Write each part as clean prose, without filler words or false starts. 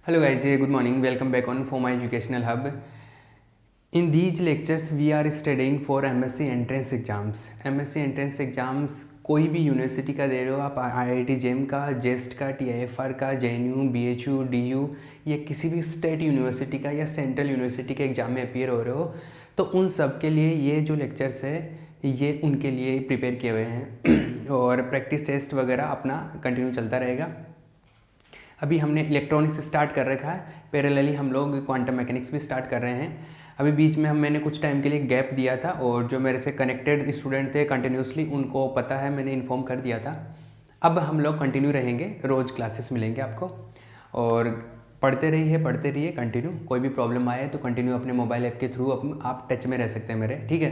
Hello guys, good morning. Welcome back on For My Educational Hub. In these lectures, we are studying for MSc entrance exams. MSc entrance exams कोई भी university का दे रहे हो आप, IIT GeM का, जेस्ट का, TIFR का, JNU, BHU, DU या किसी भी स्टेट यूनिवर्सिटी का या सेंट्रल यूनिवर्सिटी के एग्ज़ाम में अपीयर हो रहे हो, तो उन सब के लिए ये जो लेक्चर्स है ये उनके लिए प्रिपेयर किए हुए हैं और प्रैक्टिस टेस्ट वगैरह अपना कंटिन्यू चलता रहेगा। अभी हमने इलेक्ट्रॉनिक्स स्टार्ट कर रखा है, पैरेलली हम लोग क्वांटम मैकेनिक्स भी स्टार्ट कर रहे हैं। अभी बीच में मैंने कुछ टाइम के लिए गैप दिया था और जो मेरे से कनेक्टेड स्टूडेंट थे कंटिन्यूसली उनको पता है, मैंने इन्फॉर्म कर दिया था। अब हम लोग कंटिन्यू रहेंगे, रोज़ क्लासेस मिलेंगे आपको और पढ़ते रहिए कंटिन्यू। कोई भी प्रॉब्लम आए तो कंटिन्यू अपने मोबाइल ऐप के थ्रू आप टच में रह सकते हैं मेरे, ठीक है।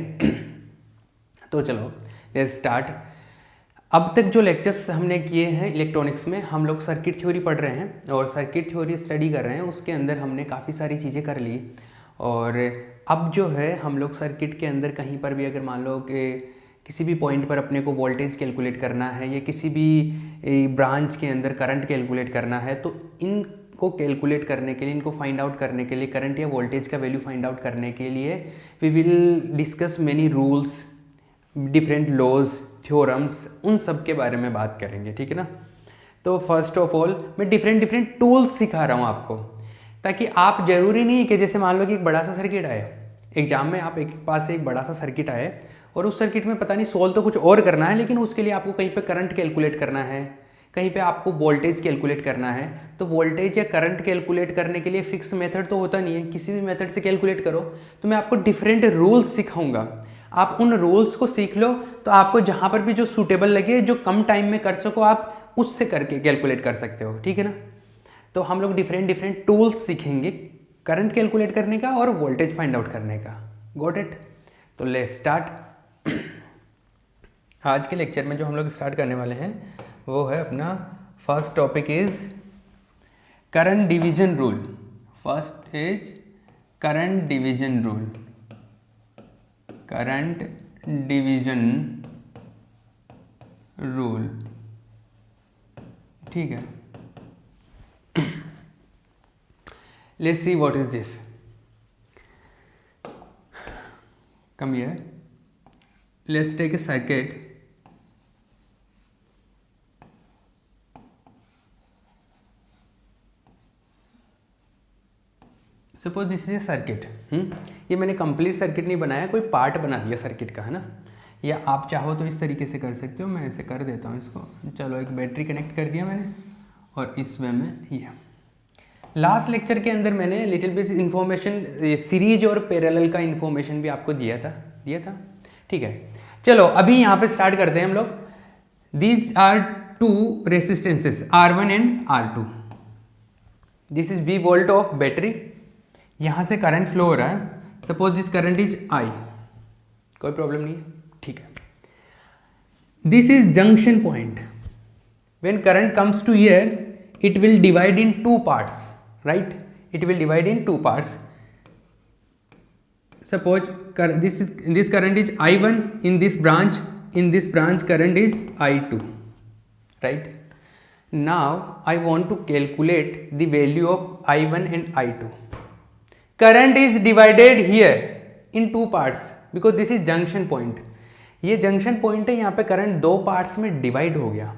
तो चलो लेट्स स्टार्ट। अब तक जो लेक्चर्स हमने किए हैं इलेक्ट्रॉनिक्स में, हम लोग सर्किट थ्योरी पढ़ रहे हैं और सर्किट थ्योरी स्टडी कर रहे हैं। उसके अंदर हमने काफ़ी सारी चीज़ें कर ली और अब जो है हम लोग सर्किट के अंदर कहीं पर भी अगर मान लो कि किसी भी पॉइंट पर अपने को वोल्टेज कैलकुलेट करना है या किसी भी ब्रांच के अंदर करंट कैलकुलेट करना है, तो इनको कैलकुलेट करने के लिए, इनको फाइंड आउट करने के लिए, करंट या वोल्टेज का वैल्यू फाइंड आउट करने के लिए we will discuss many rules, different laws, theorems, उन सब के बारे में बात करेंगे, ठीक है ना। तो फर्स्ट ऑफ ऑल मैं डिफरेंट टूल्स सिखा रहा हूँ आपको, ताकि आप ज़रूरी नहीं कि जैसे मान लो कि एक बड़ा सा सर्किट आए एग्जाम में, आप एक पास से एक बड़ा सा सर्किट आए और उस सर्किट में पता नहीं सोल्व तो कुछ और करना है, लेकिन उसके लिए आपको कहीं पे करंट कैलकुलेट करना है, कहीं पे आपको वोल्टेज कैलकुलेट करना है। तो वोल्टेज या करंट कैलकुलेट करने के लिए फिक्स मेथड तो होता नहीं है, किसी भी मेथड से कैलकुलेट करो। तो मैं आपको डिफरेंट रूल्स सिखाऊंगा, आप उन रूल्स को सीख लो तो आपको जहाँ पर भी जो सूटेबल लगे, जो कम टाइम में कर सको, आप उससे करके कैलकुलेट कर सकते हो, ठीक है ना। तो हम लोग डिफरेंट टूल्स सीखेंगे करंट कैलकुलेट करने का और वोल्टेज फाइंड आउट करने का। Got it? तो लेट्स स्टार्ट। आज के लेक्चर में जो हम लोग स्टार्ट करने वाले हैं वो है अपना first topic is current division rule. First is current division rule, current division rule, ठीक है। Let's see what is this. Come here, let's take a circuit. Suppose this is a circuit. ये मैंने कंप्लीट सर्किट नहीं बनाया, कोई part बना दिया circuit का, है ना। या आप चाहो तो इस तरीके से कर सकते हो, मैं ऐसे कर देता हूँ इसको। चलो एक बैटरी कनेक्ट कर दिया मैंने और इस वे में ये लास्ट लेक्चर के अंदर मैंने लिटिल बिट इन्फॉर्मेशन सीरीज और पैरेलल का इन्फॉर्मेशन भी आपको दिया था, ठीक है। चलो अभी यहाँ पे स्टार्ट करते हैं हम लोग। These are two resistances R1 and R2। This is V volt of battery, यहाँ से करंट फ्लो हो रहा है। Suppose this current is I, कोई प्रॉब्लम नहीं है, ठीक है। This is junction point. When current comes to here it will divide in two parts, right? It will divide in two parts. Suppose this current is I1 in this branch, current is I2, right? Now I want to calculate the value of I1 and I2. Current is divided here in two parts because this is junction point. ये junction point है, यहाँ पे current दो parts में divide हो गया।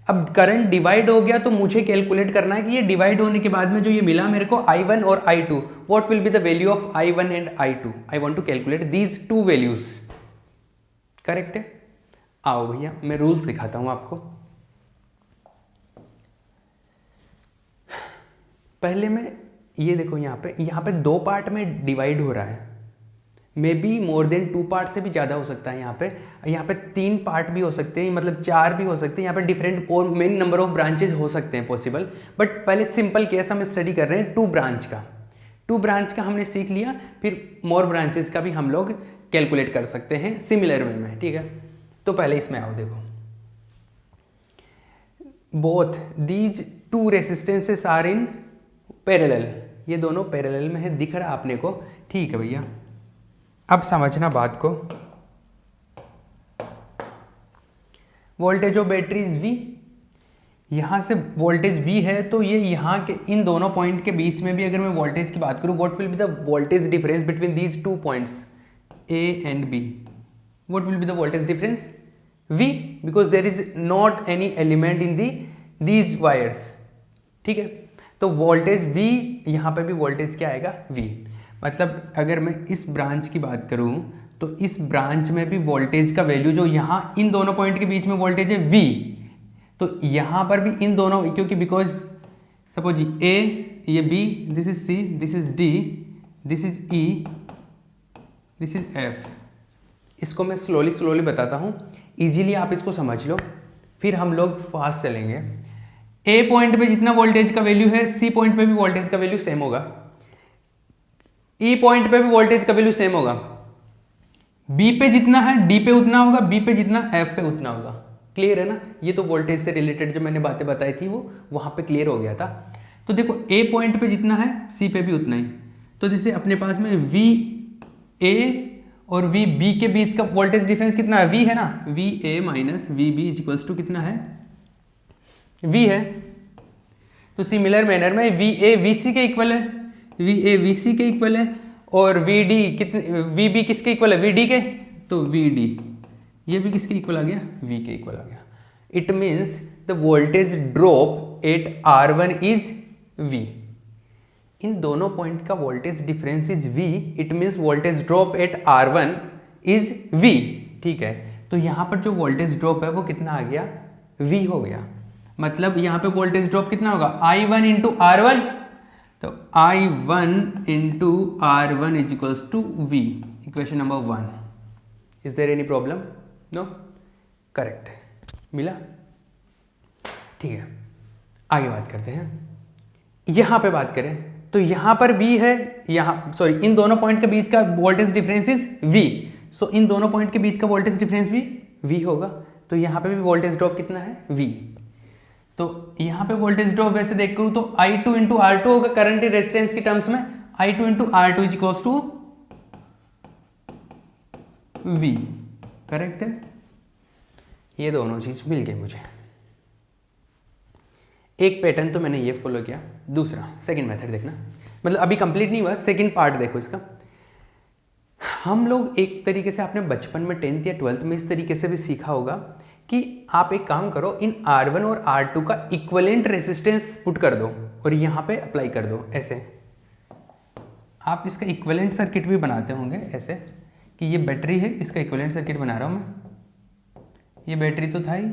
अब current divide हो गया तो मुझे कैलकुलेट करना है कि ये डिवाइड होने के बाद में जो ये मिला मेरे को I1 और I2, what will be the value of I1 and I2। I want to calculate these two values, correct है। आओ भैया मैं रूल सिखाता हूं आपको। पहले मैं ये देखो, यहाँ पे दो पार्ट में डिवाइड हो रहा है, maybe more than two part से भी ज़्यादा हो सकता है। यहाँ पे तीन पार्ट भी हो सकते हैं, मतलब चार भी हो सकते हैं। यहाँ पे डिफरेंट और मेन नंबर ऑफ ब्रांचेज हो सकते हैं पॉसिबल, बट पहले सिंपल केस हम स्टडी कर रहे हैं टू ब्रांच का हमने सीख लिया, फिर मोर ब्रांचेज का भी हम लोग कैलकुलेट कर सकते हैं सिमिलर वे में, ठीक है। तो पहले इसमें आओ, देखो both these two resistances are in parallel, ये दोनों पैरेलल में है, दिख रहा है आपने को, ठीक है भैया। अब समझना बात को। Voltage of battery is V, यहाँ से वोल्टेज V है, तो ये यहाँ के इन दोनों पॉइंट के बीच में भी अगर मैं वोल्टेज की बात करूँ, what will be the voltage difference between these two points A and B? What will be the voltage difference? V, because there is not any element in these wires. ठीक है, तो वोल्टेज V, यहाँ पे भी voltage क्या आएगा? V। मतलब अगर मैं इस ब्रांच की बात करूँ तो इस ब्रांच में भी वोल्टेज का वैल्यू जो यहाँ इन दोनों पॉइंट के बीच में वोल्टेज है V, तो यहाँ पर भी इन दोनों, क्योंकि बिकॉज सपोज A, ये B, this is C, this is D, this is E, this is F। इसको मैं स्लोली बताता हूँ, इजीली आप इसको समझ लो, फिर हम लोग फास्ट चलेंगे। A पॉइंट पे जितना वोल्टेज का वैल्यू है, C पॉइंट पे भी वोल्टेज का वैल्यू सेम होगा, E पॉइंट पे भी वोल्टेज का वैल्यू सेम होगा, B पे जितना है D पे उतना होगा, B पे जितना F पे उतना होगा। क्लियर है ना? ये तो वोल्टेज से रिलेटेड जो मैंने बातें बताई थी वो वहां पे क्लियर हो गया था। तो देखो A पॉइंट पे जितना है C पे भी उतना ही, तो जैसे अपने पास में VA और VB के बीच का वोल्टेज डिफरेंस कितना है? V है ना, VA minus VB equals to कितना है? V है। तो सिमिलर मैनर में VA VC के इक्वल है, VA VC के इक्वल है, और VD कितने, VB किसके इक्वल है? VD के, तो VD ये भी किसके इक्वल आ गया? V के इक्वल आ गया। It means the voltage drop eight R1 is V। इन दोनों पॉइंट का voltage difference is V, it means voltage drop eight R1 is V। ठीक है, तो यहाँ पर जो वोल्टेज ड्रॉप है वो कितना आ गया? V हो गया। मतलब यहाँ पे वोल्टेज ड्रॉप कितना होगा? I1 इंटू R1, तो I1 into R1 is equals to V। Equation number 1। Is there any problem? No, correct मिला। ठीक है, आगे बात करते हैं। यहां पे बात करें तो यहां पर V है, यहां सॉरी इन दोनों पॉइंट के बीच का वोल्टेज डिफरेंस इज V, सो इन दोनों पॉइंट के बीच का वोल्टेज डिफरेंस भी V होगा। तो यहां पे भी वोल्टेज ड्रॉप कितना है? V। तो यहां पे वोल्टेज ड्रॉप वैसे देख करूं तो I2 इंटू R2 होगा करंट रेजिस्टेंस की टर्म्स में, I2 into R2 is equals to V। Correct है, ये दोनों चीज मिल गई मुझे। एक पैटर्न तो मैंने ये फॉलो किया, दूसरा सेकंड मेथड देखना, मतलब अभी कंप्लीट नहीं हुआ, सेकंड पार्ट देखो इसका। हम लोग एक तरीके से आपने बचपन में 10th या 12th में इस तरीके से भी सीखा होगा कि आप एक काम करो, इन R1 और R2 का इक्विवेलेंट रेजिस्टेंस पुट कर दो और यहाँ पे अप्लाई कर दो। ऐसे आप इसका इक्विवेलेंट सर्किट भी बनाते होंगे, ऐसे कि ये बैटरी है, इसका इक्विवेलेंट सर्किट बना रहा हूँ मैं, ये बैटरी तो था ही।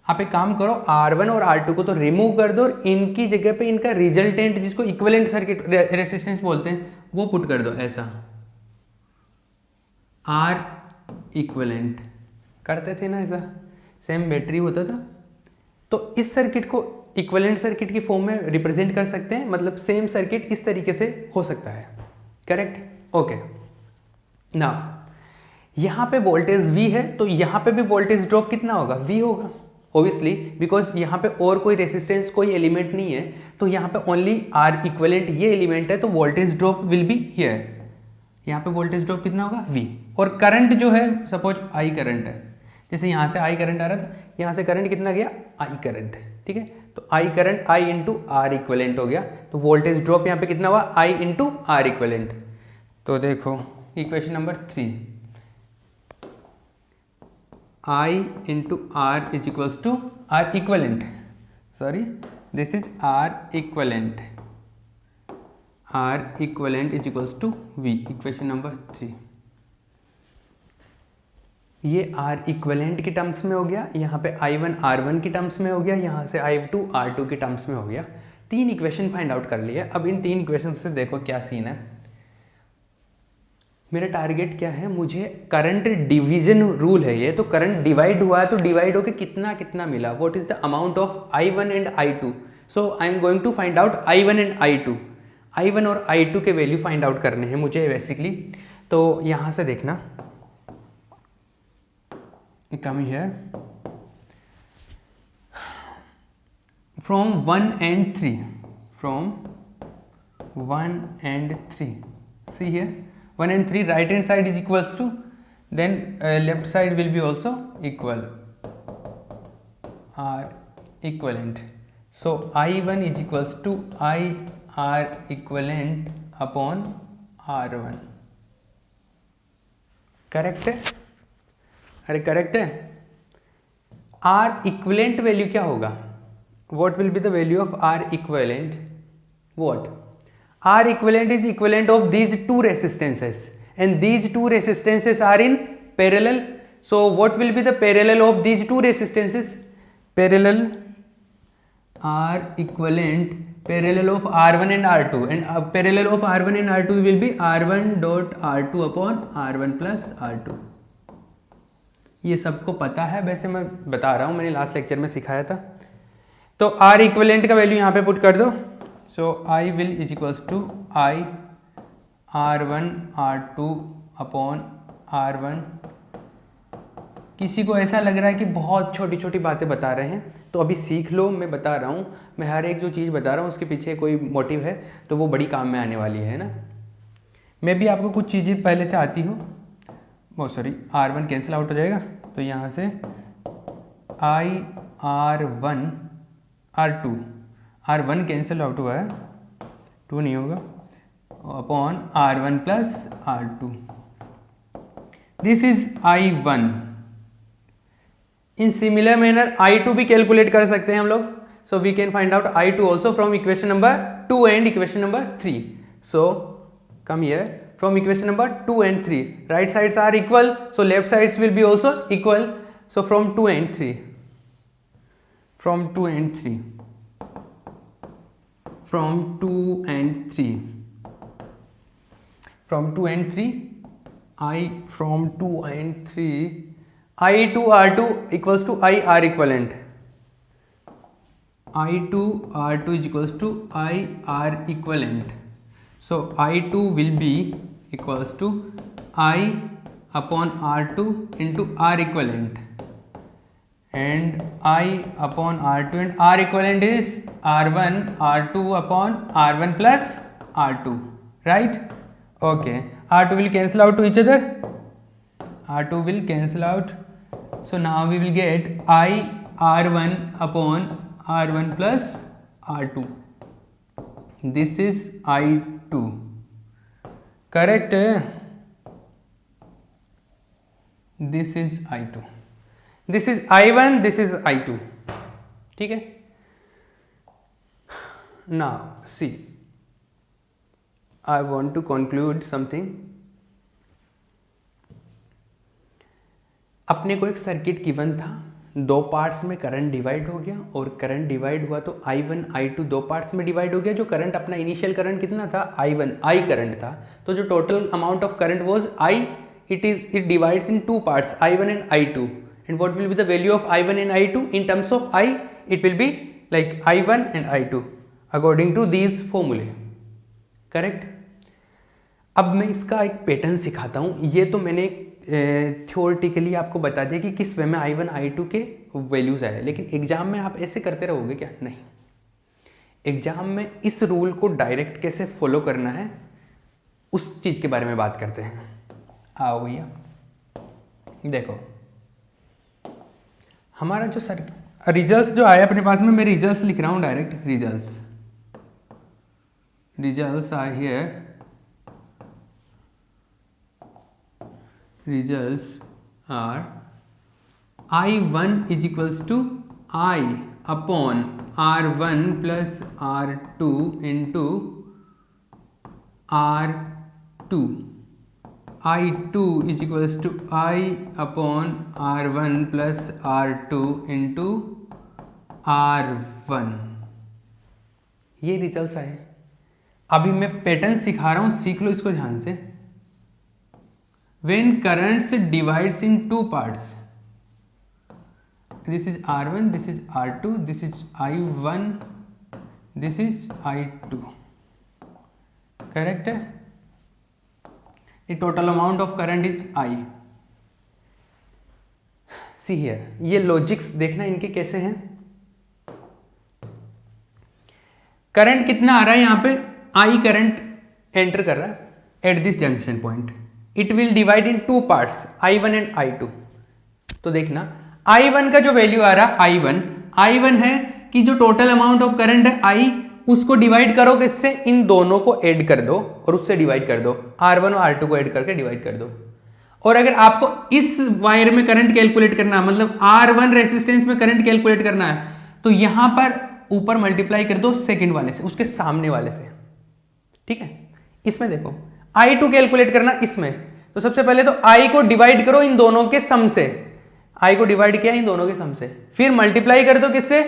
आप एक काम करो, R1 और R2 को तो रिमूव कर दो और इनकी जगह पे इनका रिजल्टेंट जिसको इक्विवेलेंट सर्किट रेजिस्टेंस बोलते हैं वो पुट कर दो। ऐसा R इक्विवेलेंट करते थे ना, ऐसा सेम बैटरी होता था। तो इस सर्किट को इक्विवेलेंट सर्किट की फॉर्म में रिप्रेजेंट कर सकते हैं, मतलब सेम सर्किट इस तरीके से हो सकता है। Correct, okay. नाउ यहाँ पे वोल्टेज V है तो यहाँ पे भी वोल्टेज ड्रॉप कितना होगा? V होगा ऑब्वियसली, बिकॉज यहाँ पे और कोई रेसिस्टेंस कोई एलिमेंट नहीं है, तो यहाँ पे ओनली R इक्विवेलेंट ये एलिमेंट है, तो voltage drop will be here. यहाँ पे वोल्टेज ड्रॉप कितना होगा? V। और करंट जो है, सपोज I करंट है, जैसे यहाँ से I करंट आ रहा था, यहाँ से करंट कितना गया? I current. ठीक है, तो I current I into R equivalent हो गया, तो वोल्टेज ड्रॉप यहाँ पे कितना हुआ? I into R equivalent. तो देखो equation number 3, I into R is equals to R equivalent, sorry this is R equivalent, R equivalent is equals to V। Equation number 3, ये R इक्विवेलेंट की terms में हो गया, यहाँ पे I1 R1 की टर्म्स में हो गया, यहाँ से I2 R2 की टर्म्स में हो गया। 3 इक्वेशन फाइंड आउट कर लिया। अब इन 3 इक्वेशन से देखो क्या सीन है। मेरा टारगेट क्या है? मुझे करंट डिवीजन रूल है ये, तो करंट डिवाइड हुआ है तो डिवाइड होकर कितना कितना मिला, what is the amount of I1 and I2। So I am going to find out I1 and I2। I1 और I2 के वैल्यू फाइंड आउट करने हैं मुझे बेसिकली। तो यहाँ से देखना, कम है from 1 and 3, from 1 and 3, see here 1 and 3, right hand side is equals to, then left side will be also equal, R equivalent, so I1 is equals to I R equivalent upon R1। Correct है? अरे correct है। Are equivalent value क्या होगा? What will be the value of R equivalent? What? R equivalent is equivalent of these two resistances, and these two resistances are in parallel. So what will be the parallel of these two resistances? Parallel R equivalent, parallel of R1 and R2, and parallel of R1 and R2 will be R1 dot R2 upon R1 plus R2. ये सबको पता है, वैसे मैं बता रहा हूँ, मैंने लास्ट लेक्चर में सिखाया था। तो R इक्वलेंट का वैल्यू यहाँ पे पुट कर दो। So I will is equals to I R1 R2 upon R1। किसी को ऐसा लग रहा है कि बहुत छोटी छोटी बातें बता रहे हैं, तो अभी सीख लो, मैं बता रहा हूँ, मैं हर एक जो चीज़ बता रहा हूँ उसके पीछे कोई मोटिव है, तो वो बड़ी काम में आने वाली है ना। मैं भी आपको कुछ चीज़ें पहले से आती हूँ, वो सॉरी R1 कैंसिल आउट हो जाएगा, तो यहाँ से आई R1 R1 कैंसिल आउट हुआ है, 2 नहीं होगा, upon R1 plus R2। This is I1। In similar manner I2 भी कैलकुलेट कर सकते हैं हम लोग। So we can find out I2 also from equation number 2 and equation number 3। So come here, from equation number 2 and 3 right sides are equal, so left sides will be also equal. So from 2 and 3, from 2 and 3, from 2 and 3, from 2 and 3, from 2 and 3, I2 R2 equals to I R equivalent, I2 R2 is equals to I R equivalent. So I2 will be equals to I upon R2 into R equivalent, and I upon R2, and R equivalent is R1 R2 upon R1 plus R2, right? Okay, R2 will cancel out to each other, R2 will cancel out, so now we will get I R1 upon R1 plus R2. This is I2, correct? This is I2, this is I1, this is I2, ठीक है। Now see, I want to conclude something. अपने को एक circuit given था, दो parts में current divide हो गया, और करंट डिवाइड हुआ तो I1 I2 दो पार्ट्स में डिवाइड हो गया। जो करंट अपना इनिशियल करंट कितना था, I1 I करंट था, तो जो total amount of current was I, it divides in two parts, I1 and I2. And what will be the value of I1 and I2? In terms of I, it will be like I1 and I2 according to these formulae, correct? अब मैं इसका एक pattern सिखाता हूँ। ये तो मैंने theoretically आपको बता दिया कि किस वे में I1 I2 के वैल्यूज़ आए, लेकिन एग्जाम में आप ऐसे करते रहोगे क्या? नहीं, एग्जाम में इस रूल को डायरेक्ट कैसे फॉलो करना है उस चीज़ के बारे में बात करते हैं। आओ भैया देखो, हमारा जो रिजल्ट्स जो आया अपने पास में, मैं रिजल्ट्स लिख रहा हूँ direct. Results are here, results are I1 is equals to I upon R1 plus R2 into R2, I2 is equals to I upon R1 plus R2 into R1। ये रिजल्ट्स आए। अभी मैं पैटर्न सिखा रहा हूँ, सीख लो इसको ध्यान से। When currents divides in two parts, this is R1, this is R2, this is I1, this is I2, correct है? The total amount of current is I. See here, ये लॉजिक्स देखना इनके कैसे हैं। करंट कितना आ रहा है यहाँ पे, I करंट एंटर कर रहा है at this junction point. It will divide in two parts, I1 and I2। तो देखना I1 का जो वैल्यू आ रहा है I1 है कि जो टोटल अमाउंट ऑफ करंट है I, उसको डिवाइड करो किससे, इन दोनों को ऐड कर दो और उससे डिवाइड कर दो, R1 और R2 को ऐड करके डिवाइड कर दो। और अगर आपको इस वायर में करंट कैलकुलेट करना है, मतलब R1 रेसिस्टेंस में करंट कैलकुलेट करना है, तो यहां पर ऊपर मल्टीप्लाई कर दो सेकंड वाले से, उसके सामने वाले से, ठीक है। इसमें देखो I2 कैलकुलेट करना इसमें, तो सबसे पहले तो I को डिवाइड करो इन दोनों के सम से, I को डिवाइड किया इन दोनों के सम से, फिर मल्टीप्लाई कर दो किससे,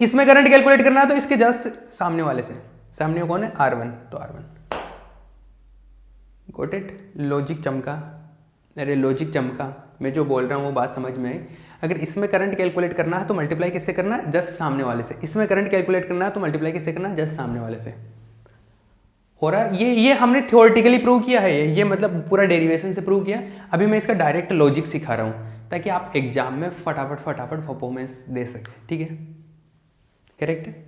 इसमें करंट कैलकुलेट करना है तो इसके जस्ट सामने वाले से, सामने कौन है, R1, तो R1। गॉट इट, लॉजिक चमका, अरे लॉजिक चमका, मैं जो बोल रहा हूँ वो बात समझ में आई। अगर इसमें करंट कैलकुलेट करना है तो मल्टीप्लाई किससे करना है, जस्ट सामने वाले से, इसमें करंट कैलकुलेट करना है तो मल्टीप्लाई किससे करना है, जस्ट सामने वाले से। हो रहा है ये हमने थ्योरेटिकली प्रूव किया है, ये मतलब पूरा डेरिवेशन से प्रूव किया। अभी मैं इसका डायरेक्ट लॉजिक सिखा रहा हूँ ताकि आप एग्जाम में फटाफट परफॉर्मेंस दे सकें, ठीक है, करेक्ट है।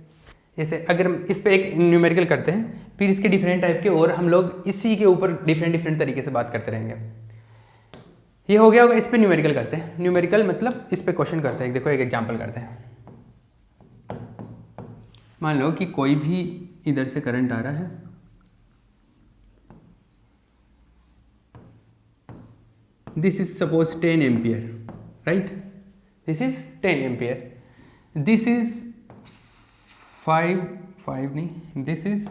जैसे अगर इस पे एक न्यूमेरिकल करते हैं, फिर इसके डिफरेंट टाइप के, और हम लोग इसी के ऊपर डिफरेंट तरीके से बात करते रहेंगे। ये हो गया होगा, इस पे न्यूमेरिकल करते हैं, न्यूमेरिकल मतलब इस पे क्वेश्चन करते हैं। देखो एक एग्जांपल करते हैं, मान लो कि कोई भी इधर से करंट आ रहा है, this is suppose 10 ampere, right, this is 10 ampere, this is 5 नहीं, this is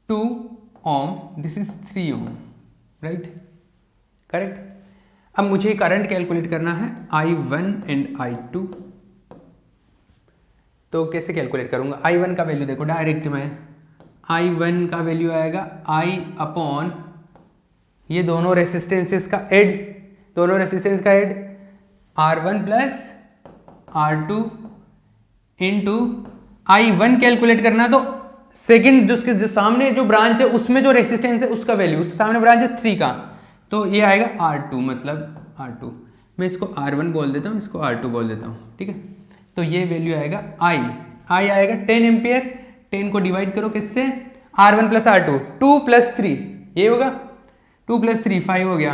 2 ohm, this is 3 ohm, right, correct। अब मुझे करंट कैलकुलेट करना है I1 एंड I2, तो कैसे कैलकुलेट करूंगा, I1 का वैल्यू देखो डायरेक्ट में, I1 का वैल्यू आएगा I अपॉन ये दोनों रेसिस्टेंसेस का ऐड, दोनों रेसिस्टेंस का add, R1 plus R2 into I1 calculate करना, तो सेकंड जो सामने जो ब्रांच है उसमें जो रेसिस्टेंस है उसका वैल्यू, उसके सामने ब्रांच है 3 का, तो ये आएगा R2, मतलब R2, मैं इसको R1 बोल देता हूँ, इसको R2 बोल देता हूँ, ठीक है। तो ये वैल्यू आएगा I आएगा 10 एम्पियर, 10 को डिवाइड करो किससे, R1 प्लस R2, 2 प्लस 3, ये होगा 2 प्लस 3 5 हो गया,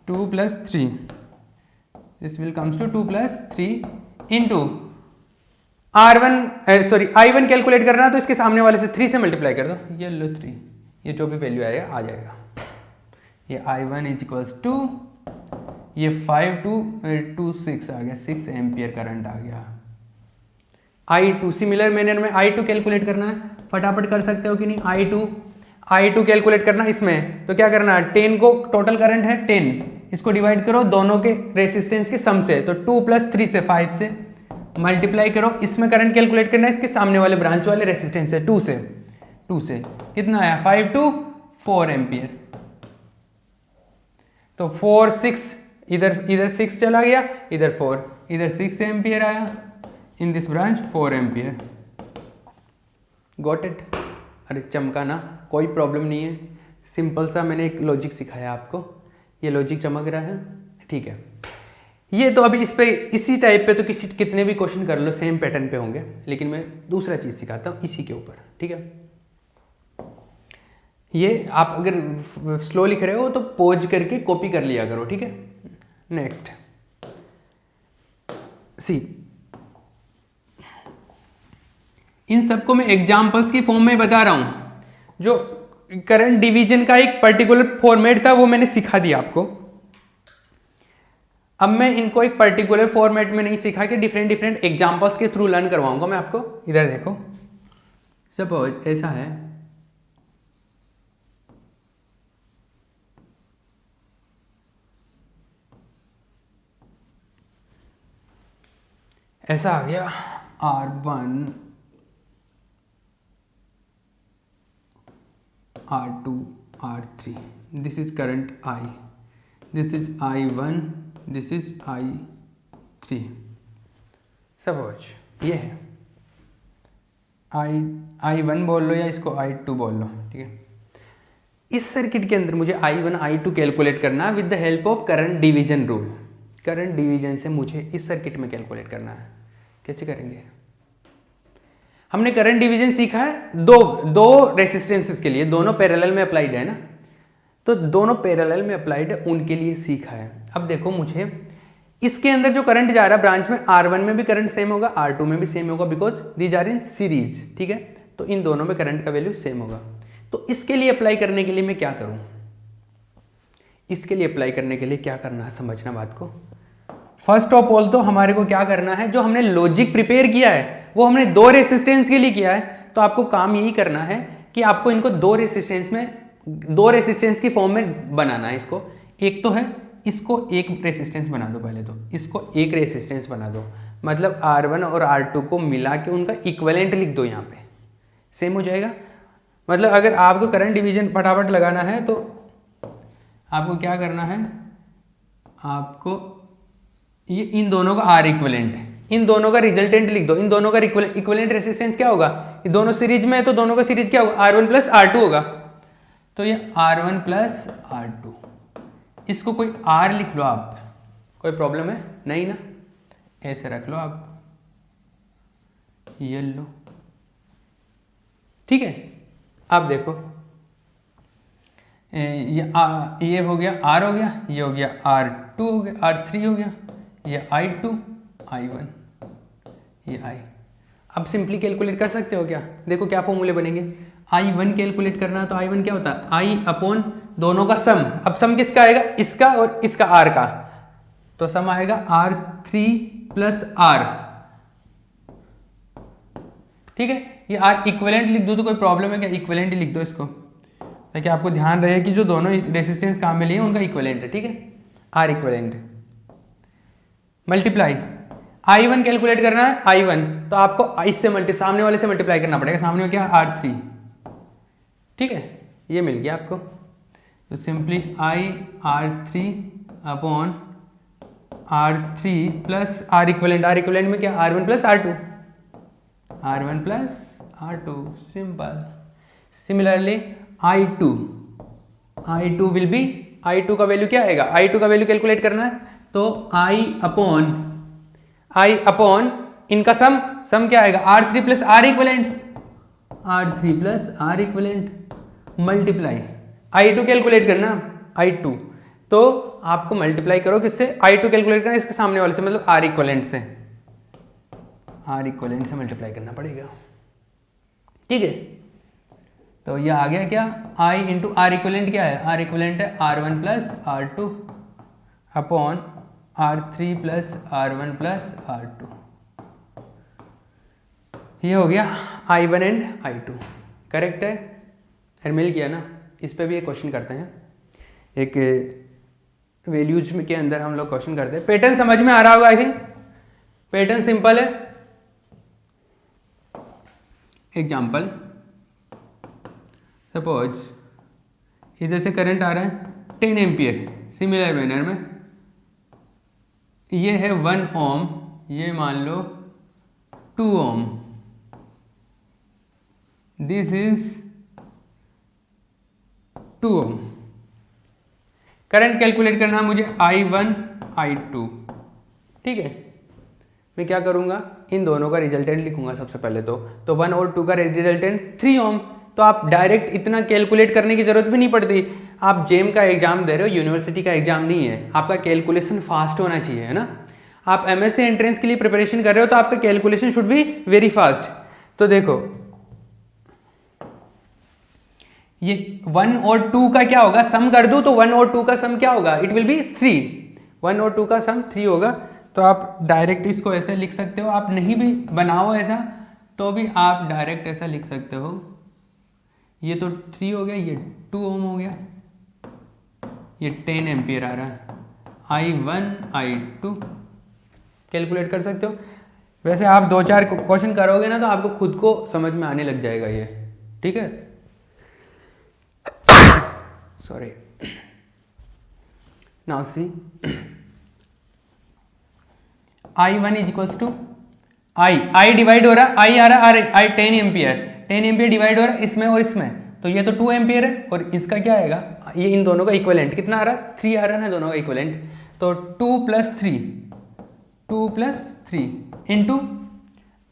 2 plus 3, this will comes to 2 plus 3 into I1 calculate करना तो इसके सामने वाले से 3 से मल्टीप्लाई कर दो, ये लो 3, ये जो भी वैल्यू आएगा आ जाएगा, ये I1 इज इक्वल्स टू ये 5 2 6 आ गया, 6 एम्पियर करंट आ गया। I2 सिमिलर मैनर में I2 कैलकुलेट करना है, फटाफट कर सकते हो कि नहीं, I2 कैलकुलेट करना इसमें, तो क्या करना है, 10 को टोटल करंट है 10, इसको डिवाइड करो दोनों के रेसिस्टेंस के सम से, तो 2 प्लस 3 से 5 से मल्टीप्लाई करो, इसमें करंट कैलकुलेट करना है इसके सामने वाले ब्रांच वाले रेसिस्टेंस है 2 से कितना आया, 5 to 4 एम्पियर, तो 4 6 इधर 6 चला गया, इधर 4, इधर 6 एम्पियर आया, in this branch 4 ampere. Got it, अरे चमका ना, कोई प्रॉब्लम नहीं है, सिंपल सा मैंने एक लॉजिक सिखाया आपको, ये लॉजिक चमक रहा है, ठीक है। ये तो अभी इस पे इसी टाइप पे तो कितने भी क्वेश्चन कर लो सेम पैटर्न पे होंगे, लेकिन मैं दूसरा चीज़ सिखाता हूँ इसी के ऊपर, ठीक है। ये आप अगर स्लो लिख रहे हो तो पॉज करके कॉपी कर लिया करो, ठीक है। नेक्स्ट सी, इन सबको मैं एग्जाम्पल्स की फॉर्म में बता रहा हूं। जो करंट डिवीजन का एक पर्टिकुलर फॉर्मेट था वो मैंने सिखा दिया आपको, अब मैं इनको एक पर्टिकुलर फॉर्मेट में नहीं सिखा के डिफरेंट एग्जाम्पल्स के थ्रू लर्न करवाऊंगा मैं आपको। इधर देखो, सपोज ऐसा है, ऐसा आ गया R1 R2 R3, this is current I, this is I1, this is I3। Suppose ये है I1 बोल लो या इसको I2 बोल लो, ठीक है। इस सर्किट के अंदर मुझे I1 I2 कैलकुलेट करना है with the help of current division rule. Current division से मुझे इस सर्किट में कैलकुलेट करना है, कैसे करेंगे? हमने करंट डिवीजन सीखा है दो रेसिस्टेंसेस के लिए, दोनों पैरेलल में अप्लाइड है ना, तो दोनों पैरेलल में अप्लाइड है उनके लिए सीखा है। अब देखो मुझे इसके अंदर जो करंट जा रहा है ब्रांच में, R1 में भी करंट सेम होगा, R2 में भी सेम होगा, because these are in series, ठीक है। तो इन दोनों में करंट का वैल्यू सेम होगा। तो इसके लिए अप्लाई करने के लिए मैं क्या करूं, इसके लिए अप्लाई करने के लिए क्या करना है, समझना बात को। फर्स्ट ऑफ ऑल तो हमारे को क्या करना है, जो हमने लॉजिक प्रिपेयर किया है वो हमने 2 रेसिस्टेंस के लिए किया है। तो आपको काम यही करना है कि आपको इनको 2 रेसिस्टेंस की फॉर्म में बनाना है इसको। एक तो है, इसको एक रेसिस्टेंस बना दो, पहले तो इसको एक रेसिस्टेंस बना दो, मतलब R1 और R2 को मिला के उनका इक्विवेलेंट लिख दो, यहाँ पे सेम हो जाएगा। मतलब अगर आपको करंट डिवीजन फटाफट लगाना है तो आपको क्या करना है, आपको ये इन दोनों का R इक्विवेलेंट है, इन दोनों का रिजल्टेंट लिख दो। इन दोनों का इक्विवेलेंट रेसिस्टेंस क्या होगा, ये दोनों सीरीज में है तो दोनों का सीरीज क्या होगा, R1 प्लस R2 होगा। तो ये R1 प्लस R2, इसको कोई R लिख लो आप, कोई प्रॉब्लम है नहीं ना, ऐसे रख लो आप, ये लो, ठीक है। अब देखो ये हो गया R हो गया, ये हो गया R2 हो गया, R3 हो गया, ये I2 I1 ये I। अब सिंपली कैलकुलेट कर सकते हो क्या, देखो क्या फॉर्मूले बनेंगे। I1 कैलकुलेट करना तो I1 क्या होता है, I अपॉन दोनों का सम। अब सम किसका आएगा, इसका और इसका R का, तो सम आएगा R3 प्लस R, ठीक है। ये R इक्विवेलेंट लिख दो तो कोई प्रॉब्लम है क्या, इक्विवेलेंट ही लिख दो इसको, ताकि आपको ध्यान रहे कि जो दोनों रेसिस्टेंस काम में लिए उनका इक्विवेलेंट है, ठीक है। R equivalent multiply I1 calculate करना है, I1 तो आपको इससे सामने वाले से मल्टीप्लाई करना पड़ेगा, सामने क्या R3, ठीक है। ये मिल गया आपको, तो simply R3 upon R3 plus R equivalent में क्या R1 plus R2, R1 plus R2 simple. Similarly I2 will be, I2 का वैल्यू क्या आएगा, I2 का वैल्यू कैलकुलेट करना है तो I अपॉन इनका सम क्या आएगा, R3 plus R equivalent multiply I2 calculate करना, I2 तो आपको मल्टीप्लाई करो किससे, I2 कैलकुलेट करना इसके सामने वाले से, मतलब R इक्विवेलेंट से मल्टीप्लाई करना पड़ेगा, ठीक है। तो ये आ गया क्या, I इंटू R इक्विवेलेंट क्या है, R इक्विवेलेंट है R1 plus R2 upon R3 plus R1 plus R2, ये हो गया I1 एंड I2, करेक्ट है। फिर मिल गया ना। इस पे भी एक क्वेश्चन करते हैं, एक वैल्यूज के अंदर हम लोग क्वेश्चन करते हैं। पैटर्न समझ में आ रहा होगा आई थिंक, पैटर्न सिंपल है। एग्जाम्पल, सपोज इधर से करंट आ रहा है 10 एम्पियर, सिमिलर मैनर में ये है 1 ओम, ये मान लो 2 ohm, this is 2 ohm. Current calculate करना है मुझे I1 I2, ठीक है। मैं क्या करूंगा, इन दोनों का रिजल्टेंट लिखूंगा सबसे पहले तो 1 और 2 का रिजल्टेंट 3 ओम। तो आप डायरेक्ट इतना कैलकुलेट करने की जरूरत भी नहीं पड़ती। आप जेम का एग्जाम दे रहे हो, यूनिवर्सिटी का एग्जाम नहीं है, आपका कैलकुलेशन फास्ट होना चाहिए, है ना। आप एमएससी एंट्रेंस के लिए प्रिपरेशन कर रहे हो तो आपका calculation should be very fast. तो देखो ये 1 और 2 का क्या होगा, सम कर दूं तो 1 और 2 का सम क्या होगा, इट विल बी 3। 1 और 2 का सम 3 होगा। तो आप डायरेक्ट इसको ऐसे लिख सकते हो, आप नहीं भी बनाओ ऐसा तो भी आप डायरेक्ट ऐसा लिख सकते हो। ये तो 3 हो गया, ये 2 ओम हो गया, ये 10 एम्पियर आ रहा है। I1 I2 कैलकुलेट कर सकते हो। वैसे आप 2-4 क्वेश्चन करोगे ना तो आपको खुद को समझ में आने लग जाएगा ये, ठीक है। Sorry, now see I1 is equals to I divide हो रहा, I आ रहा I 10 एम्पियर डिवाइड हो रहा इसमें और इसमें, तो ये तो 2 एम्पियर है और इसका क्या आएगा, ये इन दोनों का इक्विवेलेंट कितना आ रहा, 3 आ रहा है ना दोनों का इक्विवेलेंट। तो 2 प्लस 3 इंटू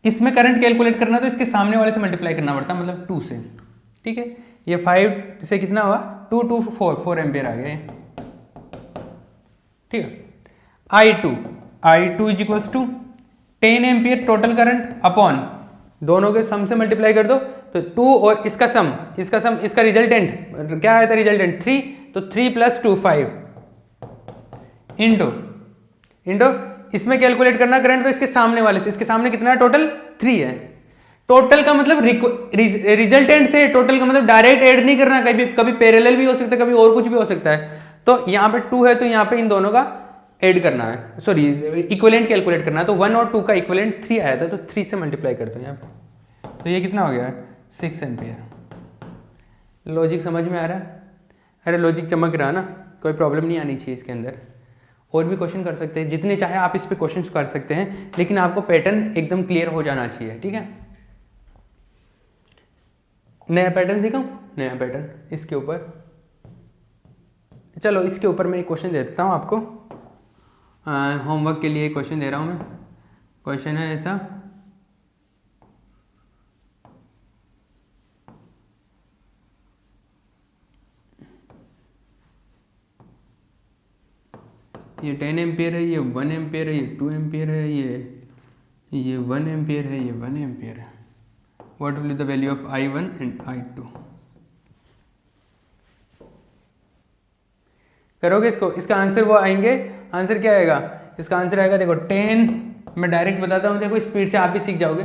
इसमें करंट कैलकुलेट करना तो इसके सामने वाले से मल्टीप्लाई करना पड़ता है, मतलब 2 से, ठीक है। ये 5 से कितना हुआ, 2 2 4 एम्पियर आ गया, ठीक है। I2 I2 is equals to 10 ampere total current upon दोनों के सम से मल्टीप्लाई कर दो तो 2 और इसका सम इसका रिजल्टेंट क्या आया था, रिजल्टेंट 3, तो 3 + 2 5 इंटू इसमें कैलकुलेट करना करंट, तो इसके सामने वाले से, इसके सामने कितना है टोटल 3 है। टोटल का मतलब रिजल्टेंट से टोटल का मतलब डायरेक्ट ऐड नहीं करना, कभी पैरेलल भी हो सकता है, कभी और कुछ भी हो सकता है। तो यहाँ पे 2 है तो यहाँ पे इन दोनों का ऐड करना है, सॉरी इक्विवेलेंट कैलकुलेट करना है। तो 1 और 2 का इक्विवेलेंट 3 आया था, तो 3 से मल्टीप्लाई कर दो यहाँ पे, तो ये कितना हो गया 6 एम्पियर। लॉजिक समझ में आ रहा है? अरे लॉजिक चमक रहा है ना, कोई प्रॉब्लम नहीं आनी चाहिए इसके अंदर। और भी क्वेश्चन कर सकते हैं, जितने चाहे आप इस पे क्वेश्चन कर सकते हैं, लेकिन आपको पैटर्न एकदम क्लियर हो जाना चाहिए, ठीक है। नया पैटर्न सीखा, नया पैटर्न इसके ऊपर, चलो इसके ऊपर मैं एक क्वेश्चन दे देता हूँ आपको, होमवर्क के लिए क्वेश्चन दे रहा हूँ मैं। क्वेश्चन है ऐसा, ये 10 एम्पियर है, ये 1 एम्पियर है, ये 2 एम्पियर है, ये 1 एम्पियर है, ये 1 एम्पियर है। What will be the value of I1 and I2? करोगे इसको, इसका आंसर वो आएंगे, आंसर क्या आएगा, इसका आंसर आएगा देखो 10, मैं डायरेक्ट बताता हूँ, देखो स्पीड से आप भी सीख जाओगे।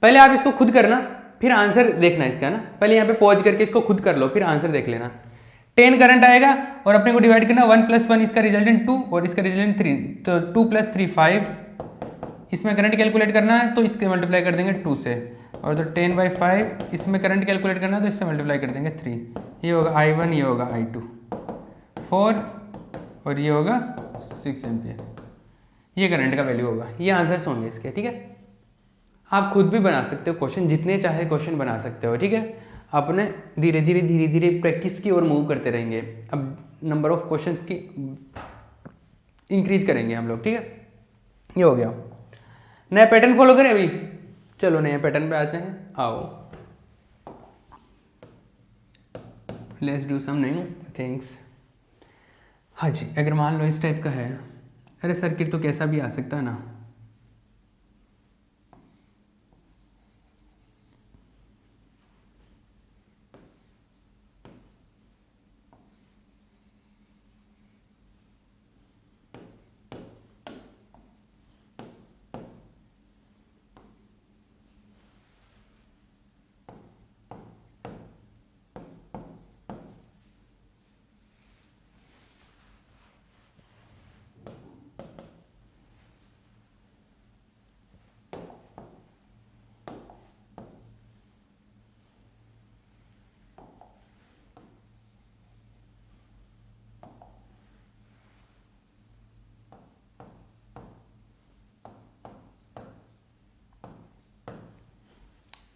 पहले आप इसको खुद करना, फिर आंसर देखना इसका ना, पहले यहाँ पे पॉज करके इसको खुद कर लो, फिर आंसर देख लेना। 10 करंट आएगा और अपने को डिवाइड करना 1 + 1, इसका रिजल्टेंट 2 और इसका रिजल्टेंट 3, तो 2 + 3 5। इसमें करंट कैलकुलेट करना है तो इसके मल्टीप्लाई कर देंगे 2 से, और तो 10/5 इसमें करंट कैलकुलेट करना है तो इससे मल्टीप्लाई कर देंगे 3। ये होगा I1, ये होगा I2 4 और ये होगा 6 एम्पियर। ये करंट का वैल्यू होगा, ये आंसर्स होंगे इसके, ठीक है। आप खुद भी बना सकते हो क्वेश्चन, जितने चाहे क्वेश्चन बना सकते हो, ठीक है। अपने धीरे धीरे प्रैक्टिस की ओर मूव करते रहेंगे। अब नंबर ऑफ क्वेश्चंस की इंक्रीज करेंगे हम लोग, ठीक है। ये हो गया, नया पैटर्न फॉलो करें अभी। चलो नए पैटर्न पे आते हैं, आओ let's do some new things. हाँ जी, अगर मान लो इस टाइप का है, अरे सर्किट तो कैसा भी आ सकता है ना।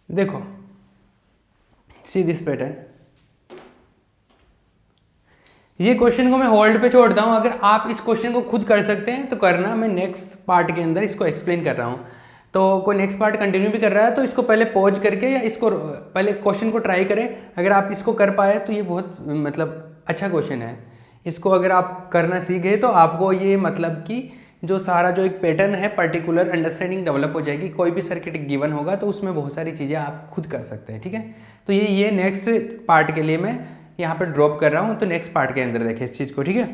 देखो सी दिस पैटर्न, ये क्वेश्चन को मैं होल्ड पे छोड़ता हूँ। अगर आप इस क्वेश्चन को खुद कर सकते हैं तो करना, मैं नेक्स्ट पार्ट के अंदर इसको एक्सप्लेन कर रहा हूँ। तो कोई नेक्स्ट पार्ट कंटिन्यू भी कर रहा है तो इसको पहले पॉज करके या इसको पहले क्वेश्चन को ट्राई करें। अगर आप इसको कर पाए तो ये बहुत मतलब अच्छा क्वेश्चन है। इसको अगर आप करना सीख गए तो आपको ये मतलब कि जो सारा जो एक पैटर्न है पर्टिकुलर अंडरस्टैंडिंग डेवलप हो जाएगी। कोई भी सर्किट गिवन होगा तो उसमें बहुत सारी चीज़ें आप खुद कर सकते हैं, ठीक है। तो ये नेक्स्ट पार्ट के लिए मैं यहाँ पर ड्रॉप कर रहा हूँ, तो नेक्स्ट पार्ट के अंदर देखें इस चीज़ को, ठीक है।